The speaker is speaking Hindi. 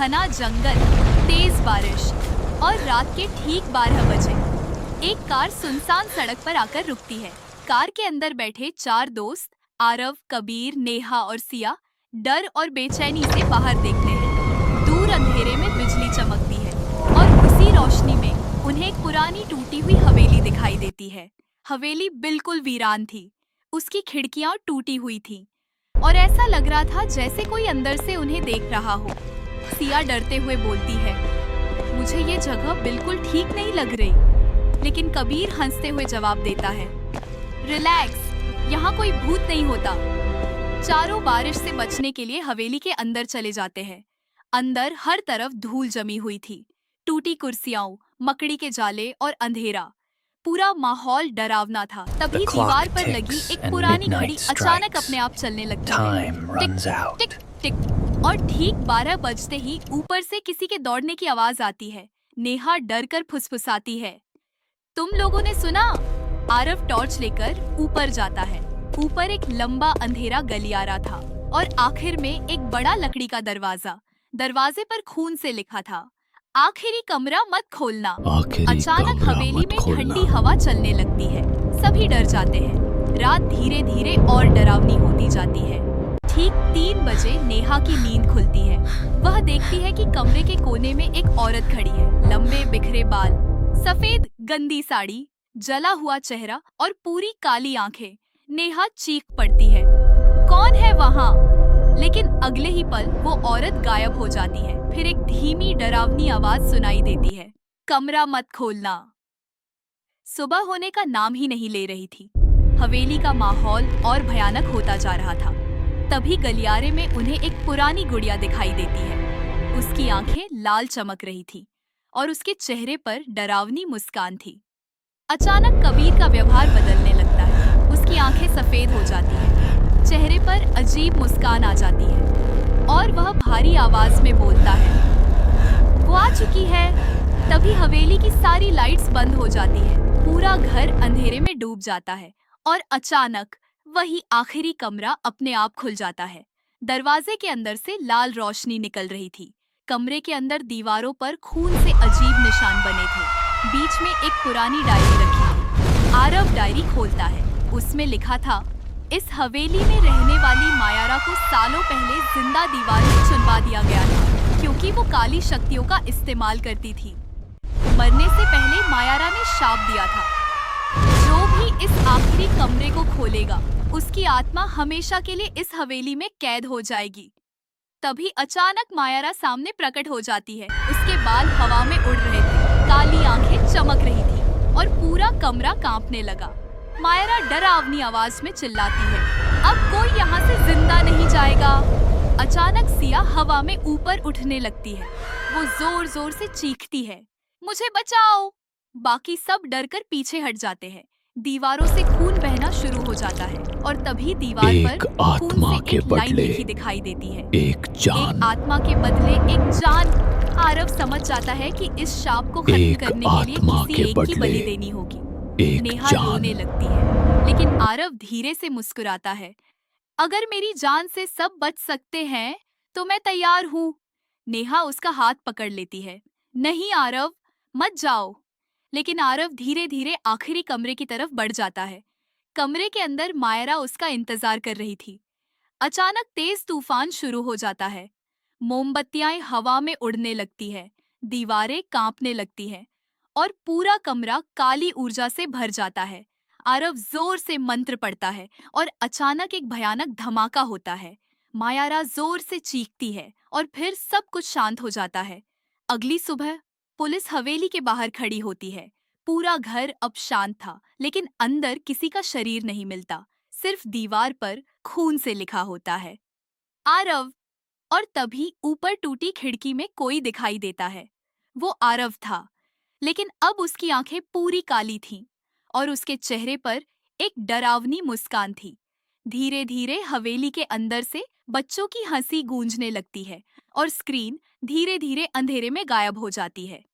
घना जंगल, तेज बारिश और रात के ठीक 12 बजे एक कार सुनसान सड़क पर आकर रुकती है। कार के अंदर बैठे 4 दोस्त आरव, कबीर, नेहा और सिया डर और बेचैनी से बाहर देखते हैं। दूर अंधेरे में बिजली चमकती है और उसी रोशनी में उन्हें एक पुरानी टूटी हुई हवेली दिखाई देती है। हवेली बिल्कुल वीरान थी, उसकी खिड़कियां टूटी हुई थीं और ऐसा लग रहा था जैसे कोई अंदर से उन्हें देख रहा हो। सिया डरते हुए बोलती है, मुझे ये जगह बिल्कुल ठीक नहीं लग रही। लेकिन कबीर हंसते हुए जवाब देता है, रिलैक्स, यहाँ कोई भूत नहीं होता। चारों बारिश से बचने के लिए हवेली के अंदर चले जाते हैं। अंदर हर तरफ धूल जमी हुई थी, टूटी कुर्सियां, मकड़ी के जाले और अंधेरा। पूरा माहौल डरावना था। तभी दीवार पर लगी एक पुरानी घड़ी अचानक अपने आप चलने लगती है। टिक टिक टिक। और ठीक 12 बजते ही ऊपर से किसी के दौड़ने की आवाज आती है। नेहा डर कर फुसफुसाती है, तुम लोगों ने सुना? आरव टॉर्च लेकर ऊपर जाता है। ऊपर एक लंबा अंधेरा गलियारा था और आखिर में एक बड़ा लकड़ी का दरवाजा। दरवाजे पर खून से लिखा था, आखिरी कमरा मत खोलना। अचानक हवेली में ठंडी हवा चलने लगती है। सभी डर जाते हैं। रात धीरे धीरे और डरावनी होती जाती है। ठीक 3 बजे नेहा की नींद खुलती है। वह देखती है कि कमरे के कोने में एक औरत खड़ी है। लंबे बिखरे बाल, सफेद गंदी साड़ी, जला हुआ चेहरा और पूरी काली आंखें। नेहा चीख पड़ती है, कौन है वहाँ? लेकिन अगले ही पल वो औरत गायब हो जाती है। फिर एक धीमी डरावनी आवाज सुनाई देती है, कमरा मत खोलना। सुबह होने का नाम ही नहीं ले रही थी। हवेली का माहौल और भयानक होता जा रहा था। तभी गलियारे में उन्हें एक पुरानी गुड़िया दिखाई देती है। उसकी आंखें लाल चमक रही थी और उसके चेहरे पर डरावनी मुस्कान थी। अचानक कबीर का व्यवहार बदलने लगता है। उसकी आंखें सफेद हो जाती हैं, चेहरे पर अजीब मुस्कान आ जाती है और वह भारी आवाज में बोलता है, वो आ चुकी है। तभी हवेली की सारी लाइट्स बंद हो जाती है। पूरा घर अंधेरे में डूब जाता है और अचानक वही आखिरी कमरा अपने आप खुल जाता है। दरवाजे के अंदर से लाल रोशनी निकल रही थी। कमरे के अंदर दीवारों पर खून से अजीब निशान बने थे। बीच में एक पुरानी डायरी रखी थी। आरव डायरी खोलता है। उसमें लिखा था, इस हवेली में रहने वाली मायारा को सालों पहले जिंदा दीवार में चुनवा दिया गया था क्योंकि वो काली शक्तियों का इस्तेमाल करती थी। मरने से पहले मायारा ने शाप दिया था, जो भी इस आखिरी कमरे को खोलेगा उसकी आत्मा हमेशा के लिए इस हवेली में कैद हो जाएगी। तभी अचानक मायारा सामने प्रकट हो जाती है। उसके बाल हवा में उड़ रहे थे, काली आंखें चमक रही थी और पूरा कमरा कांपने लगा। मायारा डरावनी आवाज में चिल्लाती है, अब कोई यहाँ से जिंदा नहीं जाएगा। अचानक सिया हवा में ऊपर उठने लगती है। वो जोर जोर से चीखती है, मुझे बचाओ। बाकी सब डरकर पीछे हट जाते हैं। दीवारों से खून बहना शुरू हो जाता है और तभी दीवार पर खून से एक लाइन लिखी दिखाई देती है, एक आत्मा के बदले एक जान। आरव समझ जाता है कि इस शाप को खत्म करने के लिए किसी एक की बलि देनी होगी। नेहा रोने लगती है, लेकिन आरव धीरे से मुस्कुराता है, अगर मेरी जान से सब बच सकते हैं तो मैं तैयार हूँ। नेहा उसका हाथ पकड़ लेती है, नहीं आरव, मत जाओ। लेकिन आरव धीरे धीरे आखिरी कमरे की तरफ बढ़ जाता है। कमरे के अंदर मायरा उसका इंतजार कर रही थी। अचानक तेज तूफान शुरू हो जाता है। मोमबत्तियां हवा में उड़ने लगती है, दीवारें कांपने लगती हैं और पूरा कमरा काली ऊर्जा से भर जाता है। आरव जोर से मंत्र पढ़ता है और अचानक एक भयानक धमाका होता है। मायारा जोर से चीखती है और फिर सब कुछ शांत हो जाता है। अगली सुबह पुलिस हवेली के बाहर खड़ी होती है। पूरा घर अब शांत था, लेकिन अंदर किसी का शरीर नहीं मिलता, सिर्फ दीवार पर खून से लिखा होता है, आरव। और तभी ऊपर टूटी खिड़की में कोई दिखाई देता है। वो आरव था, लेकिन अब उसकी आंखें पूरी काली थीं और उसके चेहरे पर एक डरावनी मुस्कान थी। धीरे धीरे हवेली के अंदर से बच्चों की हंसी गूंजने लगती है और स्क्रीन धीरे धीरे अंधेरे में गायब हो जाती है।